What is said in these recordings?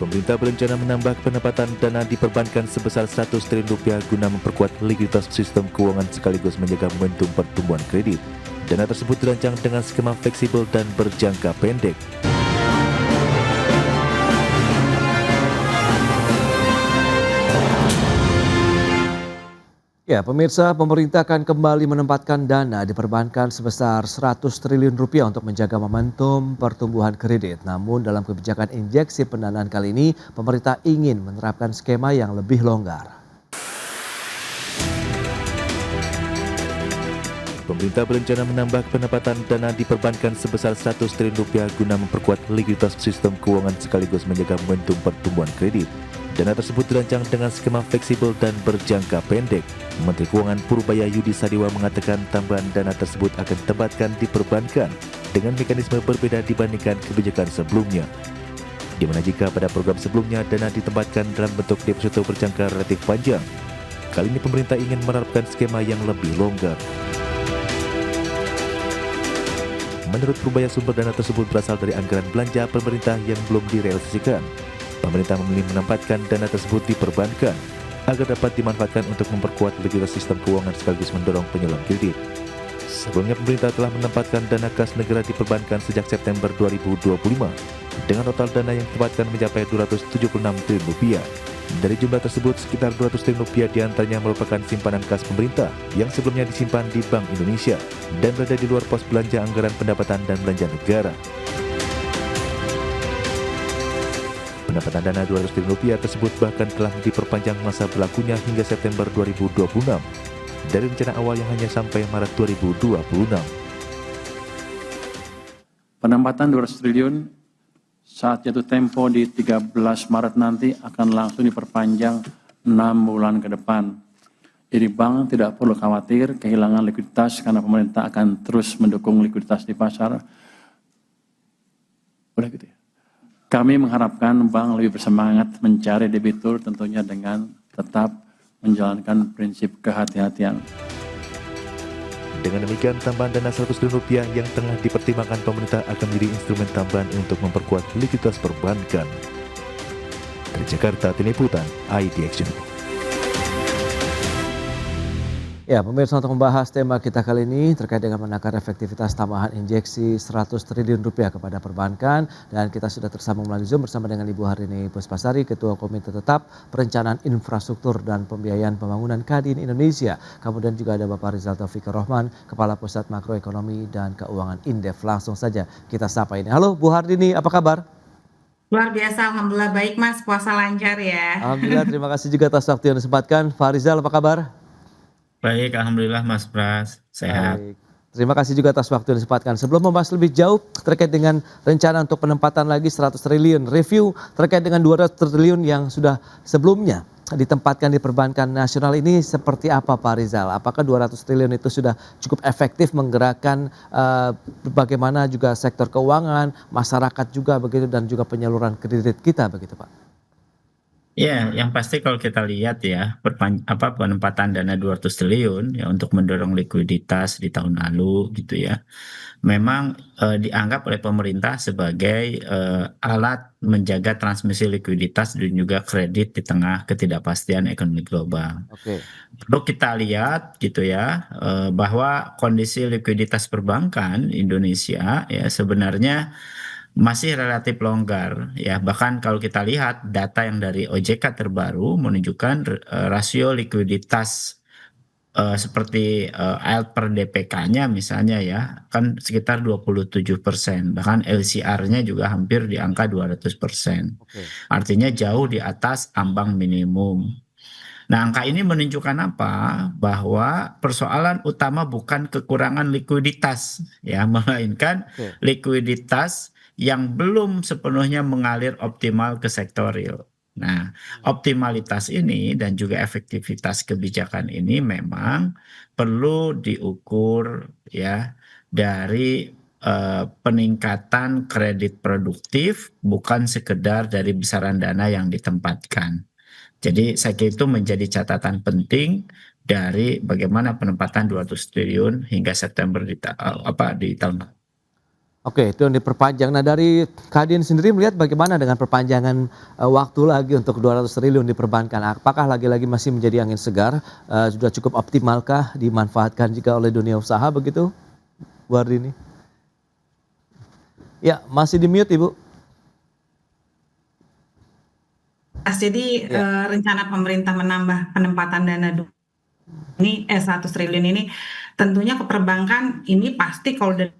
Pemerintah berencana menambah pendapatan dana di perbankan sebesar 100 triliun rupiah guna memperkuat likuiditas sistem keuangan sekaligus menjaga momentum pertumbuhan kredit. Dana tersebut dirancang dengan skema fleksibel dan berjangka pendek. Ya, pemirsa, pemerintah akan kembali menempatkan dana di perbankan sebesar 100 triliun rupiah untuk menjaga momentum pertumbuhan kredit. Namun dalam kebijakan injeksi pendanaan kali ini, pemerintah ingin menerapkan skema yang lebih longgar. Pemerintah berencana menambah pendapatan dana di perbankan sebesar 100 triliun rupiah guna memperkuat likuiditas sistem keuangan sekaligus menjaga momentum pertumbuhan kredit. Dana tersebut dirancang dengan skema fleksibel dan berjangka pendek. Menteri Keuangan Purbaya Yudi Sadiwa mengatakan tambahan dana tersebut akan ditempatkan di perbankan dengan mekanisme berbeda dibandingkan kebijakan sebelumnya. Di mana jika pada program sebelumnya dana ditempatkan dalam bentuk deposito berjangka relatif panjang, kali ini pemerintah ingin menerapkan skema yang lebih longgar. Menurut Purbaya, sumber dana tersebut berasal dari anggaran belanja pemerintah yang belum direalisasikan. Pemerintah memilih menempatkan dana tersebut di perbankan agar dapat dimanfaatkan untuk memperkuat likuiditas sistem keuangan sekaligus mendorong penyaluran kredit. Sebelumnya pemerintah telah menempatkan dana kas negara di perbankan sejak September 2025 dengan total dana yang ditempatkan mencapai 276 triliun rupiah. Dari jumlah tersebut, sekitar 200 triliun rupiah diantaranya merupakan simpanan kas pemerintah yang sebelumnya disimpan di Bank Indonesia dan berada di luar pos belanja anggaran pendapatan dan belanja negara. Pendapatan dana 200 triliun rupiah tersebut bahkan telah diperpanjang masa berlakunya hingga September 2026 dari rencana awal yang hanya sampai Maret 2026. Penempatan 200 triliun saat jatuh tempo di 13 Maret nanti akan langsung diperpanjang 6 bulan ke depan. Jadi bank tidak perlu khawatir kehilangan likuiditas karena pemerintah akan terus mendukung likuiditas di pasar. Udah gitu ya. Kami mengharapkan bank lebih bersemangat mencari debitur tentunya dengan tetap menjalankan prinsip kehati-hatian. Dengan demikian, tambahan dana 100 triliun rupiah yang tengah dipertimbangkan pemerintah akan menjadi instrumen tambahan untuk memperkuat likuiditas perbankan. Dari Jakarta, Tim Liputan, IDX Channel. Ya, pemirsa, untuk membahas tema kita kali ini terkait dengan menakar efektivitas tambahan injeksi 100 triliun rupiah kepada perbankan, dan kita sudah tersambung melalui Zoom bersama dengan Ibu Harini Puspasari, Ketua Komite Tetap Perencanaan Infrastruktur dan Pembiayaan Pembangunan Kadin Indonesia. Kemudian juga ada Bapak Rizal Taufikar Rohman, Kepala Pusat Makroekonomi dan Keuangan Indef. Langsung saja kita sapa ini. Halo Bu Harini, apa kabar? Luar biasa, alhamdulillah baik Mas, puasa lancar ya. Alhamdulillah, terima kasih juga atas waktu yang disempatkan. Pak Rizal, apa kabar? Baik, alhamdulillah Mas Pras, sehat. Baik. Terima kasih juga atas waktu yang disempatkan. Sebelum membahas lebih jauh terkait dengan rencana untuk penempatan lagi 100 triliun, review terkait dengan 200 triliun yang sudah sebelumnya ditempatkan di perbankan nasional ini seperti apa Pak Rizal? Apakah 200 triliun itu sudah cukup efektif menggerakkan bagaimana juga sektor keuangan, masyarakat juga begitu, dan juga penyaluran kredit kita begitu Pak? Ya, yang pasti kalau kita lihat ya, penempatan dana 200 triliun ya untuk mendorong likuiditas di tahun lalu gitu ya. Memang dianggap oleh pemerintah sebagai alat menjaga transmisi likuiditas dan juga kredit di tengah ketidakpastian ekonomi global. Oke. Perlu kita lihat gitu ya, bahwa kondisi likuiditas perbankan Indonesia ya sebenarnya masih relatif longgar ya, bahkan kalau kita lihat data yang dari OJK terbaru menunjukkan rasio likuiditas seperti AL per DPK-nya misalnya ya kan sekitar 27%, bahkan LCR-nya juga hampir di angka 200%. Oke. Artinya jauh di atas ambang minimum. Nah, angka ini menunjukkan apa? Bahwa persoalan utama bukan kekurangan likuiditas ya, melainkan Oke. likuiditas yang belum sepenuhnya mengalir optimal ke sektor real. Nah, optimalitas ini dan juga efektivitas kebijakan ini memang perlu diukur ya dari peningkatan kredit produktif, bukan sekedar dari besaran dana yang ditempatkan. Jadi saya kira itu menjadi catatan penting dari bagaimana penempatan 200 triliun hingga September di tahun. Oke, itu yang diperpanjang. Nah, dari Kadin sendiri melihat bagaimana dengan perpanjangan waktu lagi untuk 200 triliun diperbankan? Apakah lagi-lagi masih menjadi angin segar? Sudah cukup optimalkah dimanfaatkan juga oleh dunia usaha begitu, Bu Ardini? Ya, masih di mute Ibu. Jadi Ya, rencana pemerintah menambah penempatan dana ini 100 triliun ini tentunya ke perbankan ini pasti kalau dari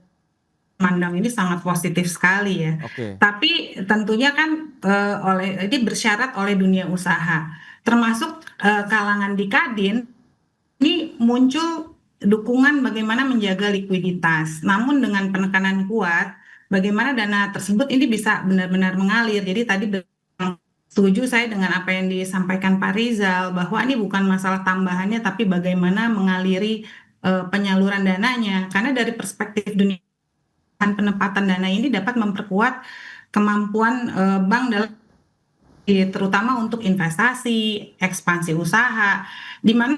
pandang ini sangat positif sekali ya. oke. Tapi tentunya kan oleh ini bersyarat oleh dunia usaha, termasuk kalangan di Kadin ini muncul dukungan bagaimana menjaga likuiditas. Namun dengan penekanan kuat, bagaimana dana tersebut ini bisa benar-benar mengalir. Jadi tadi setuju saya dengan apa yang disampaikan Pak Rizal bahwa ini bukan masalah tambahannya tapi bagaimana mengaliri penyaluran dananya. Karena dari perspektif dunia penempatan dana ini dapat memperkuat kemampuan bank dalam terutama untuk investasi, ekspansi usaha, di mana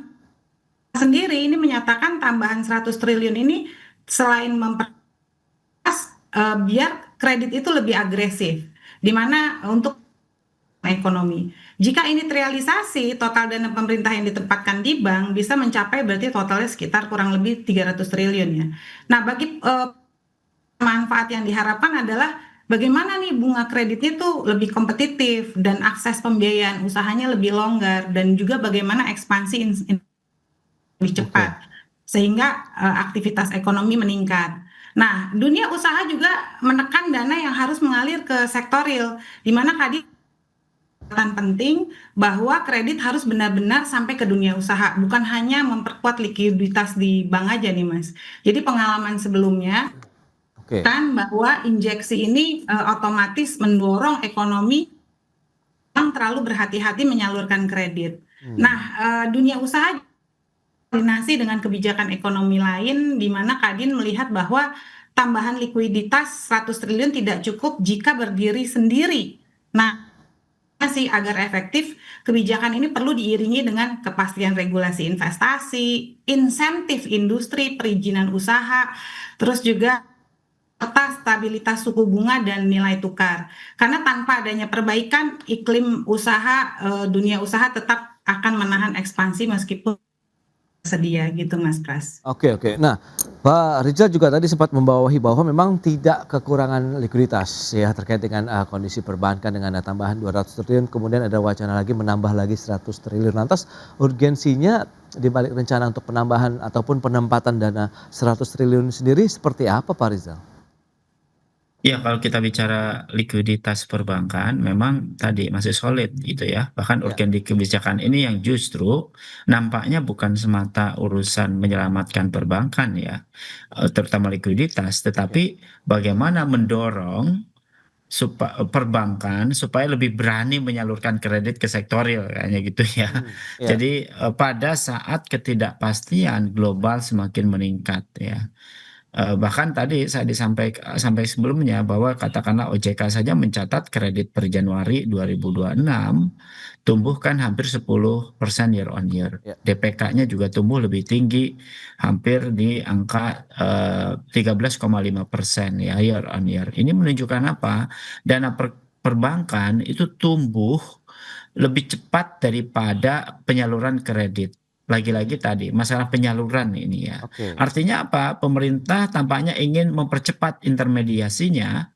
sendiri ini menyatakan tambahan 100 triliun ini selain memperluas biar kredit itu lebih agresif, di mana untuk ekonomi. Jika ini terrealisasi, total dana pemerintah yang ditempatkan di bank bisa mencapai berarti totalnya sekitar kurang lebih 300 triliun ya. Nah, bagi manfaat yang diharapkan adalah bagaimana nih bunga kreditnya tuh lebih kompetitif dan akses pembiayaan usahanya lebih longgar dan juga bagaimana ekspansi lebih Oke. cepat sehingga aktivitas ekonomi meningkat. Nah, dunia usaha juga menekan dana yang harus mengalir ke sektor real, di mana tadi penting bahwa kredit harus benar-benar sampai ke dunia usaha, bukan hanya memperkuat likuiditas di bank aja nih, Mas. Jadi pengalaman sebelumnya Oke. kan bahwa injeksi ini otomatis mendorong ekonomi yang terlalu berhati-hati menyalurkan kredit. Nah, Hmm. dunia usaha koordinasi dengan kebijakan ekonomi lain di mana Kadin melihat bahwa tambahan likuiditas 100 triliun tidak cukup jika berdiri sendiri. Nah, masih agar efektif, kebijakan ini perlu diiringi dengan kepastian regulasi investasi, insentif industri, perizinan usaha, terus juga serta stabilitas suku bunga dan nilai tukar. Karena tanpa adanya perbaikan, iklim usaha, dunia usaha tetap akan menahan ekspansi meskipun sedia gitu Mas Pras. Oke, oke. Nah, Pak Rizal juga tadi sempat membawahi bahwa memang tidak kekurangan likuiditas ya terkait dengan kondisi perbankan dengan ada tambahan 200 triliun, kemudian ada wacana lagi menambah lagi 100 triliun. Lantas urgensinya di balik rencana untuk penambahan ataupun penempatan dana 100 triliun sendiri seperti apa Pak Rizal? Ya, kalau kita bicara likuiditas perbankan, memang tadi masih solid gitu ya. Bahkan Ya, urgen di kebijakan ini yang justru nampaknya bukan semata urusan menyelamatkan perbankan ya, terutama likuiditas, oke. tetapi bagaimana mendorong perbankan supaya lebih berani menyalurkan kredit ke sektoril kayaknya gitu ya. Ya, Jadi pada saat ketidakpastian global semakin meningkat ya. Bahkan tadi saya sampai sebelumnya bahwa katakanlah OJK saja mencatat kredit per Januari 2026 tumbuh kan hampir 10% year on year. ya. DPK-nya juga tumbuh lebih tinggi, hampir di angka 13,5% ya year on year. Ini menunjukkan apa? Dana perbankan itu tumbuh lebih cepat daripada penyaluran kredit. Lagi-lagi tadi masalah penyaluran ini ya. Oke. Artinya apa? Pemerintah tampaknya ingin mempercepat intermediasinya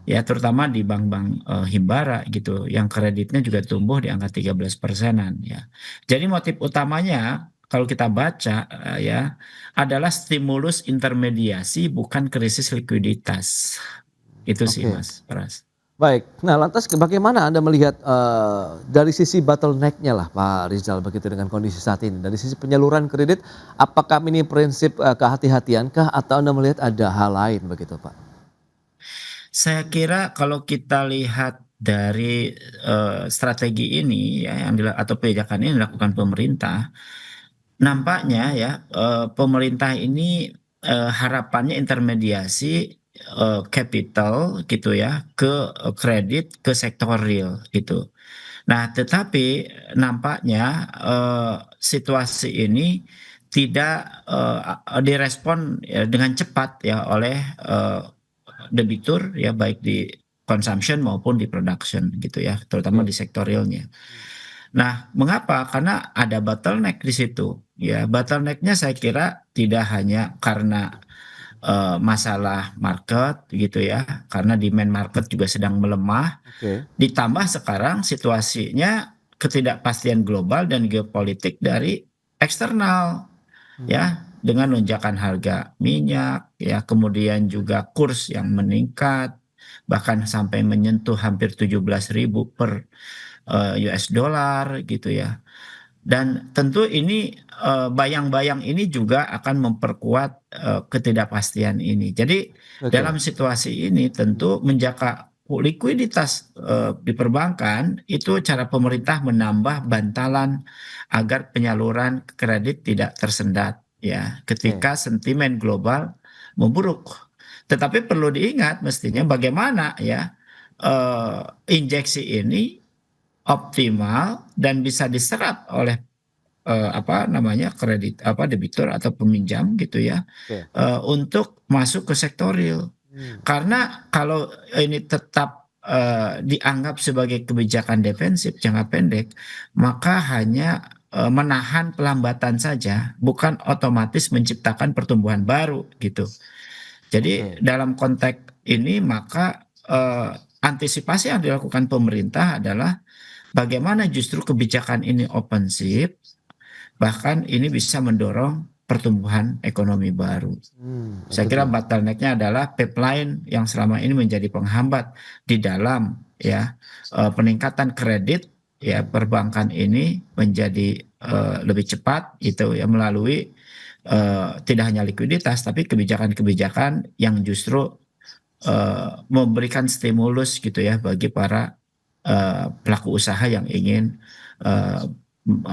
ya terutama di bank-bank himbara gitu yang kreditnya juga tumbuh di angka 13%-an ya. Jadi motif utamanya kalau kita baca ya adalah stimulus intermediasi bukan krisis likuiditas. Itu sih Oke. Mas Pras. Baik, nah lantas bagaimana Anda melihat dari sisi bottleneck-nya lah Pak Rizal begitu dengan kondisi saat ini. Dari sisi penyaluran kredit, apakah ini prinsip kehati-hatiankah atau Anda melihat ada hal lain begitu Pak? Saya kira kalau kita lihat dari strategi ini ya atau kebijakan ini dilakukan pemerintah, nampaknya ya pemerintah ini harapannya intermediasi capital gitu ya ke kredit ke sektor real gitu. Nah, tetapi nampaknya situasi ini tidak direspon ya, dengan cepat ya oleh debitur ya, baik di consumption maupun di production gitu ya, terutama di sektor realnya. Nah, mengapa? Karena ada bottleneck di situ. Ya, bottlenecknya saya kira tidak hanya karena masalah market gitu ya, karena demand market juga sedang melemah. Oke. Ditambah sekarang situasinya ketidakpastian global dan geopolitik dari eksternal ya, dengan lonjakan harga minyak ya, kemudian juga kurs yang meningkat bahkan sampai menyentuh hampir 17.000 per US dollar gitu ya. Dan tentu ini bayang-bayang ini juga akan memperkuat ketidakpastian ini. Jadi Oke. dalam situasi ini tentu menjaga likuiditas di perbankan itu cara pemerintah menambah bantalan agar penyaluran kredit tidak tersendat ya ketika sentimen global memburuk. Tetapi perlu diingat mestinya bagaimana ya injeksi ini optimal dan bisa diserap oleh apa namanya kredit apa debitur atau peminjam gitu ya Oke. untuk masuk ke sektor real. Karena kalau ini tetap dianggap sebagai kebijakan defensif jangka pendek, maka hanya menahan pelambatan saja, bukan otomatis menciptakan pertumbuhan baru gitu. Jadi dalam konteks ini maka antisipasi yang dilakukan pemerintah adalah bagaimana justru kebijakan ini offensif, bahkan ini bisa mendorong pertumbuhan ekonomi baru. Saya kira bottleneck-nya adalah pipeline yang selama ini menjadi penghambat di dalam ya peningkatan kredit ya perbankan ini menjadi lebih cepat itu ya melalui tidak hanya likuiditas tapi kebijakan-kebijakan yang justru memberikan stimulus gitu ya bagi para pelaku usaha yang ingin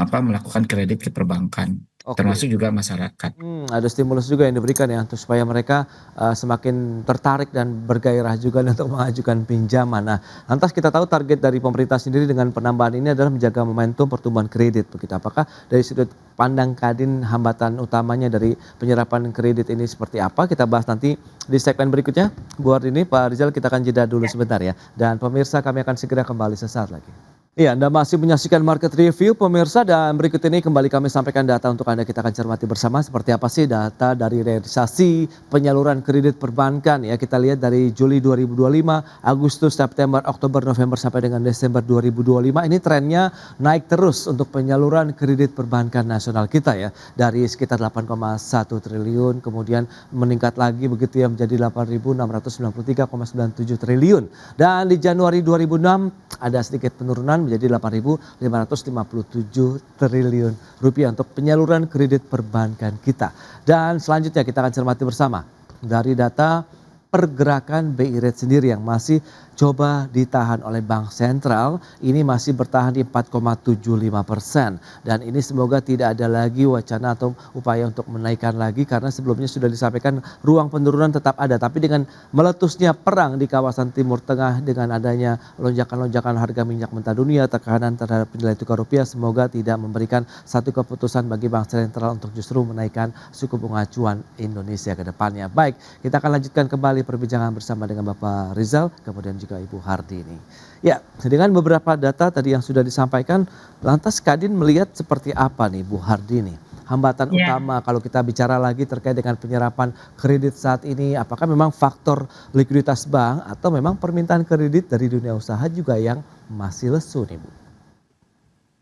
melakukan kredit ke perbankan, termasuk juga masyarakat. Ada stimulus juga yang diberikan ya untuk supaya mereka semakin tertarik dan bergairah juga untuk mengajukan pinjaman. Nah, lantas kita tahu target dari pemerintah sendiri dengan penambahan ini adalah menjaga momentum pertumbuhan kredit begitu. Apakah dari sudut pandang Kadin hambatan utamanya dari penyerapan kredit ini seperti apa? Kita bahas nanti di segmen berikutnya. Bu Hardini, Pak Rizal, kita akan jeda dulu sebentar ya. Dan pemirsa, kami akan segera kembali sesaat lagi. Iya, Anda masih menyaksikan Market Review pemirsa, dan berikut ini kembali kami sampaikan data untuk Anda, kita akan cermati bersama seperti apa sih data dari realisasi penyaluran kredit perbankan ya. Kita lihat dari Juli 2025, Agustus, September, Oktober, November sampai dengan Desember 2025 ini trennya naik terus untuk penyaluran kredit perbankan nasional kita ya. Dari sekitar 8,1 triliun kemudian meningkat lagi begitu ya menjadi 8.693,97 triliun. Dan di Januari 2006 ada sedikit penurunan menjadi 8.557 triliun rupiah untuk penyaluran kredit perbankan kita. Dan selanjutnya kita akan cermati bersama dari data pergerakan BI rate sendiri yang masih coba ditahan oleh Bank Sentral, ini masih bertahan di 4,75%. Dan ini semoga tidak ada lagi wacana atau upaya untuk menaikkan lagi, karena sebelumnya sudah disampaikan ruang penurunan tetap ada. Tapi dengan meletusnya perang di kawasan Timur Tengah, dengan adanya lonjakan-lonjakan harga minyak mentah dunia, tekanan terhadap nilai tukar rupiah, semoga tidak memberikan satu keputusan bagi Bank Sentral untuk justru menaikkan suku bunga acuan Indonesia ke depannya. Baik, kita akan lanjutkan kembali perbincangan bersama dengan Bapak Rizal, kemudian juga Ibu Hardini. Ya, dengan beberapa data tadi yang sudah disampaikan, lantas Kadin melihat seperti apa nih Bu Hardini? Hambatan utama kalau kita bicara lagi terkait dengan penyerapan kredit saat ini, apakah memang faktor likuiditas bank atau memang permintaan kredit dari dunia usaha juga yang masih lesu nih Bu?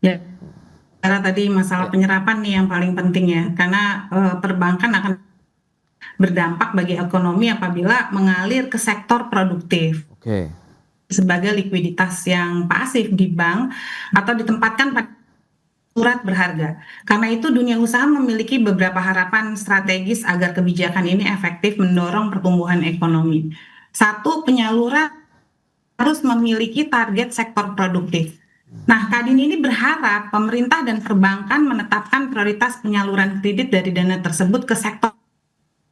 Ya, karena tadi masalah penyerapan nih yang paling penting ya, karena perbankan akan berdampak bagi ekonomi apabila mengalir ke sektor produktif. Oke. Sebagai likuiditas yang pasif di bank atau ditempatkan pada surat berharga. Karena itu dunia usaha memiliki beberapa harapan strategis agar kebijakan ini efektif mendorong pertumbuhan ekonomi. Satu, penyaluran harus memiliki target sektor produktif. Nah, Kadin ini berharap pemerintah dan perbankan menetapkan prioritas penyaluran kredit dari dana tersebut ke sektor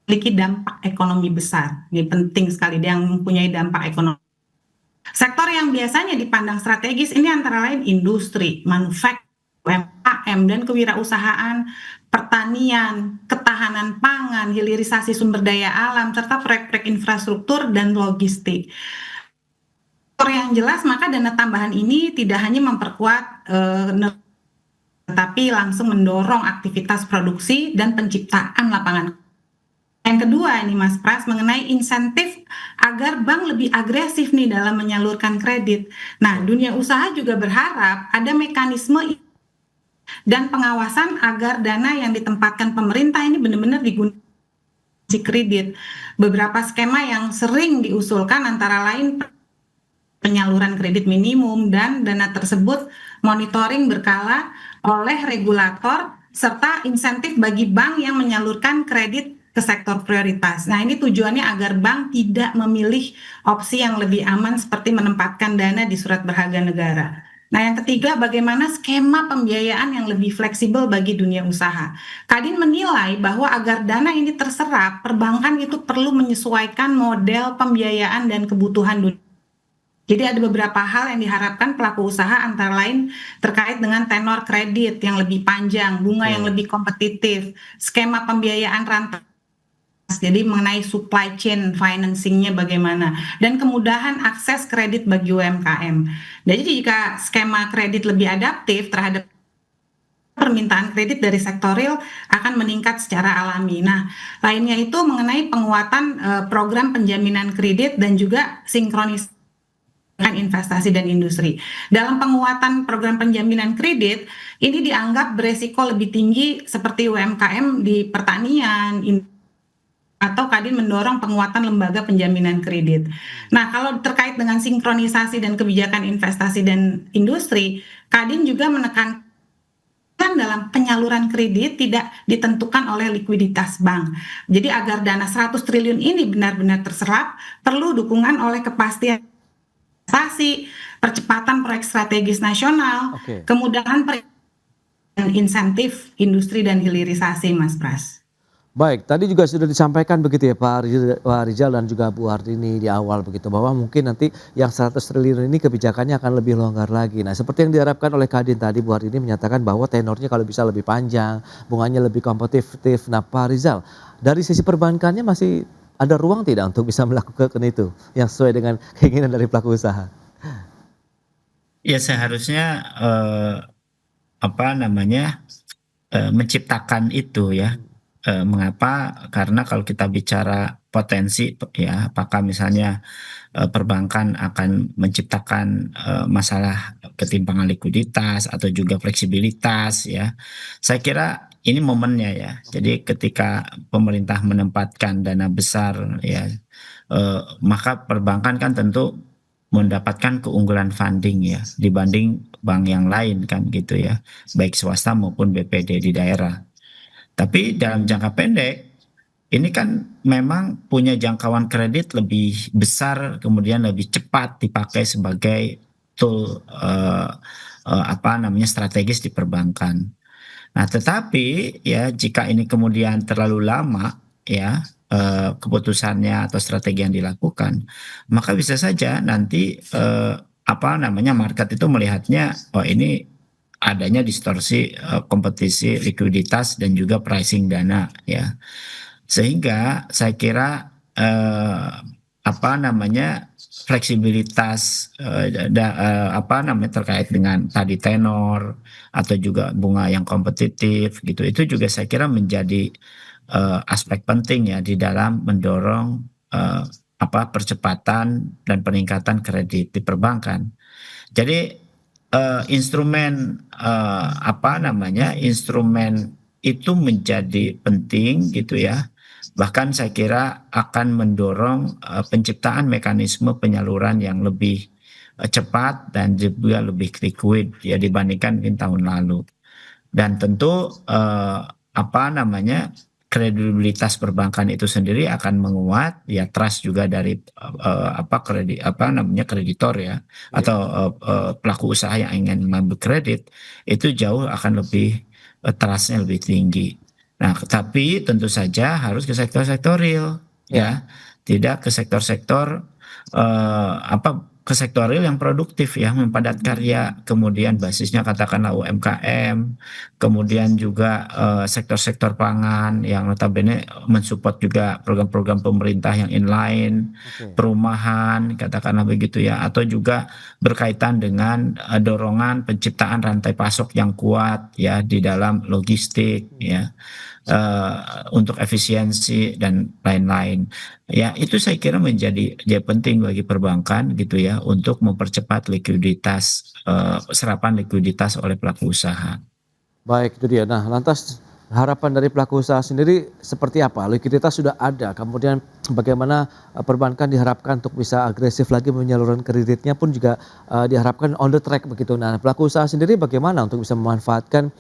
memiliki dampak ekonomi besar. Ini penting sekali, dia yang mempunyai dampak ekonomi. Sektor yang biasanya dipandang strategis ini antara lain industri, manufaktur, UMKM, UMKM dan kewirausahaan, pertanian, ketahanan pangan, hilirisasi sumber daya alam, serta proyek-proyek infrastruktur dan logistik. Yang jelas, maka dana tambahan ini tidak hanya memperkuat tetapi langsung mendorong aktivitas produksi dan penciptaan lapangan. Yang kedua ini Mas Pras, mengenai insentif agar bank lebih agresif nih dalam menyalurkan kredit. Nah, dunia usaha juga berharap ada mekanisme dan pengawasan agar dana yang ditempatkan pemerintah ini benar-benar digunakan kredit. Beberapa skema yang sering diusulkan antara lain penyaluran kredit minimum dan dana tersebut monitoring berkala oleh regulator serta insentif bagi bank yang menyalurkan kredit ke sektor prioritas. Nah, ini tujuannya agar bank tidak memilih opsi yang lebih aman seperti menempatkan dana di surat berharga negara. Nah, yang ketiga, bagaimana skema pembiayaan yang lebih fleksibel bagi dunia usaha. Kadin menilai bahwa agar dana ini terserap, perbankan itu perlu menyesuaikan model pembiayaan dan kebutuhan dunia. Jadi ada beberapa hal yang diharapkan pelaku usaha antara lain terkait dengan tenor kredit yang lebih panjang, bunga yang lebih kompetitif, skema pembiayaan rantai, jadi mengenai supply chain financing-nya bagaimana, dan kemudahan akses kredit bagi UMKM. Jadi jika skema kredit lebih adaptif terhadap permintaan kredit dari sektor real akan meningkat secara alami. Nah, lainnya itu mengenai penguatan program penjaminan kredit dan juga sinkronisasi investasi dan industri. Dalam penguatan program penjaminan kredit, ini dianggap beresiko lebih tinggi seperti UMKM di pertanian, atau Kadin mendorong penguatan lembaga penjaminan kredit. Nah, kalau terkait dengan sinkronisasi dan kebijakan investasi dan industri, Kadin juga menekankan dalam penyaluran kredit tidak ditentukan oleh likuiditas bank. Jadi agar dana 100 triliun ini benar-benar terserap, perlu dukungan oleh kepastian investasi, percepatan proyek strategis nasional, kemudahan insentif industri dan hilirisasi, Mas Pras. Baik, tadi juga sudah disampaikan begitu ya Pak Rizal dan juga Bu Hartini di awal begitu, bahwa mungkin nanti yang 100 triliun ini kebijakannya akan lebih longgar lagi. Nah, seperti yang diharapkan oleh Kadin tadi, Bu Hartini menyatakan bahwa tenornya kalau bisa lebih panjang, bunganya lebih kompetitif. Nah, Pak Rizal, dari sisi perbankannya masih ada ruang tidak untuk bisa melakukan itu yang sesuai dengan keinginan dari pelaku usaha? Ya seharusnya menciptakan itu ya. Mengapa? Karena kalau kita bicara potensi ya, apakah misalnya perbankan akan menciptakan masalah ketimpangan likuiditas atau juga fleksibilitas ya. Saya kira ini momennya ya. Jadi ketika pemerintah menempatkan dana besar ya, maka perbankan kan tentu mendapatkan keunggulan funding ya dibanding bank yang lain kan gitu ya, baik swasta maupun BPD di daerah. Tapi dalam jangka pendek ini kan memang punya jangkauan kredit lebih besar, kemudian lebih cepat dipakai sebagai tool strategis di perbankan. Nah, tetapi ya jika ini kemudian terlalu lama ya keputusannya atau strategi yang dilakukan, maka bisa saja nanti market itu melihatnya ini adanya distorsi kompetisi likuiditas dan juga pricing dana ya. Sehingga saya kira fleksibilitas terkait dengan tadi tenor atau juga bunga yang kompetitif gitu, itu juga saya kira menjadi aspek penting ya di dalam mendorong percepatan dan peningkatan kredit di perbankan. Jadi instrumen itu menjadi penting gitu ya. Bahkan saya kira akan mendorong penciptaan mekanisme penyaluran yang lebih cepat dan juga lebih liquid ya dibandingkan mungkin tahun lalu. Dan tentu kredibilitas perbankan itu sendiri akan menguat ya, trust juga dari kreditor ya atau pelaku usaha yang ingin mengambil kredit itu jauh akan lebih trustnya lebih tinggi. Nah, tapi tentu saja harus ke sektor-sektor real ya, tidak ke sektor-sektor ke sektor real yang produktif ya, padat karya, kemudian basisnya katakanlah UMKM, kemudian juga sektor-sektor pangan yang notabene mensupport juga program-program pemerintah yang inline, Oke. perumahan, katakanlah begitu ya, atau juga berkaitan dengan dorongan penciptaan rantai pasok yang kuat ya di dalam logistik ya, untuk efisiensi dan lain-lain. Ya, itu saya kira menjadi penting bagi perbankan gitu ya untuk mempercepat likuiditas, serapan likuiditas oleh pelaku usaha. Baik, itu dia. Nah, lantas harapan dari pelaku usaha sendiri seperti apa? Likuiditas sudah ada, kemudian bagaimana perbankan diharapkan untuk bisa agresif lagi menyalurkan kreditnya pun juga diharapkan on the track begitu. Nah, pelaku usaha sendiri bagaimana untuk bisa memanfaatkan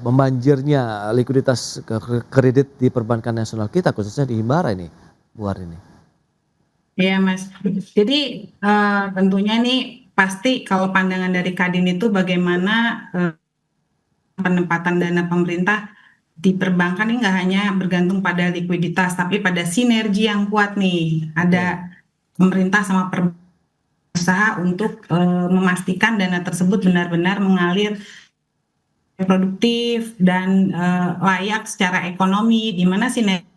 membanjirnya likuiditas kredit di perbankan nasional kita, khususnya di Himbara ini, Bu Hari ini? Iya, Mas. Jadi tentunya nih pasti kalau pandangan dari Kadin itu bagaimana penempatan dana pemerintah di perbankan ini nggak hanya bergantung pada likuiditas, tapi pada sinergi yang kuat nih. Ada pemerintah sama usaha untuk memastikan dana tersebut benar-benar mengalir produktif dan layak secara ekonomi, di mana sinergi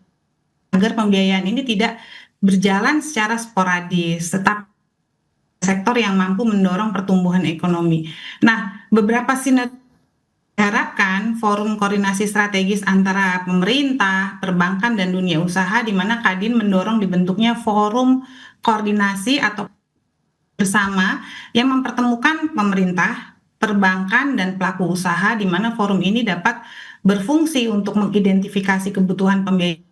agar pembiayaan ini tidak berjalan secara sporadis, tetap sektor yang mampu mendorong pertumbuhan ekonomi. Nah, beberapa sinergi diharapkan forum koordinasi strategis antara pemerintah, perbankan, dan dunia usaha, di mana Kadin mendorong dibentuknya forum koordinasi atau bersama yang mempertemukan pemerintah, perbankan, dan pelaku usaha, di mana forum ini dapat berfungsi untuk mengidentifikasi kebutuhan pembiayaan,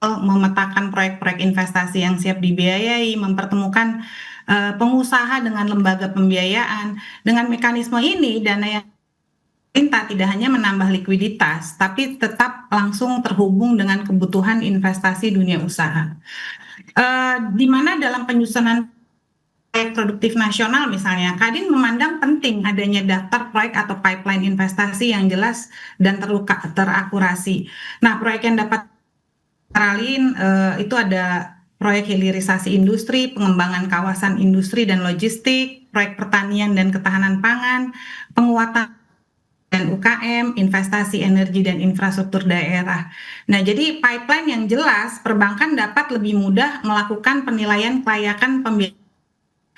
memetakan proyek-proyek investasi yang siap dibiayai, mempertemukan pengusaha dengan lembaga pembiayaan. Dengan mekanisme ini, dana yang pemerintah tidak hanya menambah likuiditas, tapi tetap langsung terhubung dengan kebutuhan investasi dunia usaha. Di mana dalam penyusunan proyek produktif nasional misalnya, Kadin memandang penting adanya daftar proyek atau pipeline investasi yang jelas dan terakurasi. Nah, proyek yang dapat teralin itu ada proyek hilirisasi industri, pengembangan kawasan industri dan logistik, proyek pertanian dan ketahanan pangan, penguatan dan UKM, investasi energi dan infrastruktur daerah. Nah, jadi pipeline yang jelas, perbankan dapat lebih mudah melakukan penilaian kelayakan pembiayaan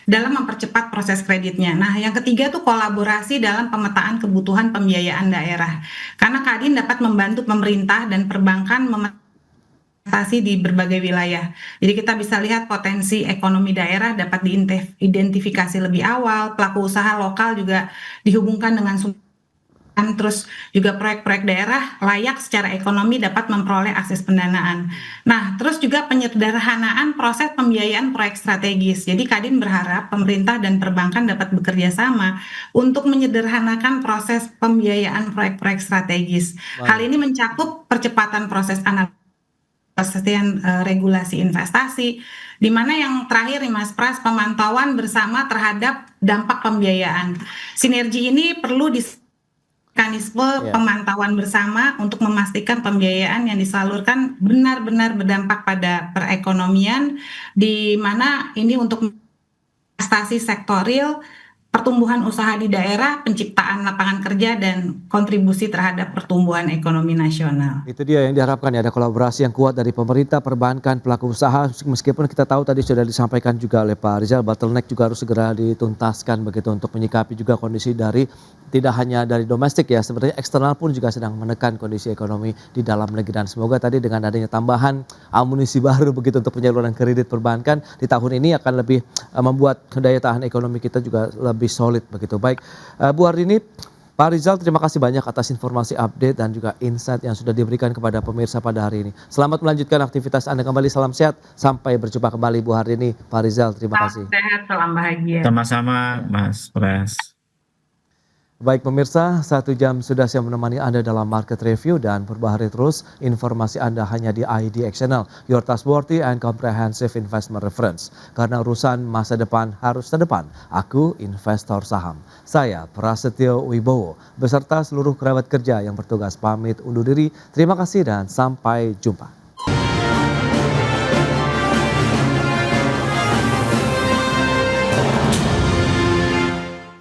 dalam mempercepat proses kreditnya. Nah, yang ketiga tuh kolaborasi dalam pemetaan kebutuhan pembiayaan daerah. Karena Kadin dapat membantu pemerintah dan perbankan investasi di berbagai wilayah. Jadi kita bisa lihat potensi ekonomi daerah dapat diidentifikasi lebih awal, pelaku usaha lokal juga dihubungkan dengan terus juga proyek-proyek daerah layak secara ekonomi dapat memperoleh akses pendanaan. Nah, terus juga penyederhanaan proses pembiayaan proyek strategis. Jadi Kadin berharap pemerintah dan perbankan dapat bekerja sama untuk menyederhanakan proses pembiayaan proyek-proyek strategis. Hal ini mencakup percepatan proses regulasi investasi, di mana yang terakhir nih Mas Pras, pemantauan bersama terhadap dampak pembiayaan. Sinergi ini perlu mekanisme pemantauan bersama untuk memastikan pembiayaan yang disalurkan benar-benar berdampak pada perekonomian, di mana ini untuk investasi sektor real, pertumbuhan usaha di daerah, penciptaan lapangan kerja, dan kontribusi terhadap pertumbuhan ekonomi nasional. Itu dia yang diharapkan ya, ada kolaborasi yang kuat dari pemerintah, perbankan, pelaku usaha, meskipun kita tahu tadi sudah disampaikan juga oleh Pak Rizal, bottleneck juga harus segera dituntaskan begitu untuk menyikapi juga kondisi dari tidak hanya dari domestik ya, sebenarnya eksternal pun juga sedang menekan kondisi ekonomi di dalam negeri, dan semoga tadi dengan adanya tambahan amunisi baru begitu untuk penyaluran kredit perbankan di tahun ini akan lebih membuat daya tahan ekonomi kita juga lebih solid begitu. Baik, Bu Ardini, Pak Rizal, terima kasih banyak atas informasi update dan juga insight yang sudah diberikan kepada pemirsa pada hari ini. Selamat melanjutkan aktivitas Anda kembali, salam sehat, sampai berjumpa kembali Bu Ardini, Pak Rizal, terima kasih. Salam sehat, salam bahagia. Sama-sama Mas Pras. Baik pemirsa, 1 jam sudah saya menemani Anda dalam Market Review, dan perbaharui terus informasi Anda hanya di IDX Channel, your trustworthy and comprehensive investment reference. Karena urusan masa depan harus terdepan, aku investor saham. Saya Prasetyo Wibowo, beserta seluruh kerabat kerja yang bertugas pamit undur diri. Terima kasih dan sampai jumpa.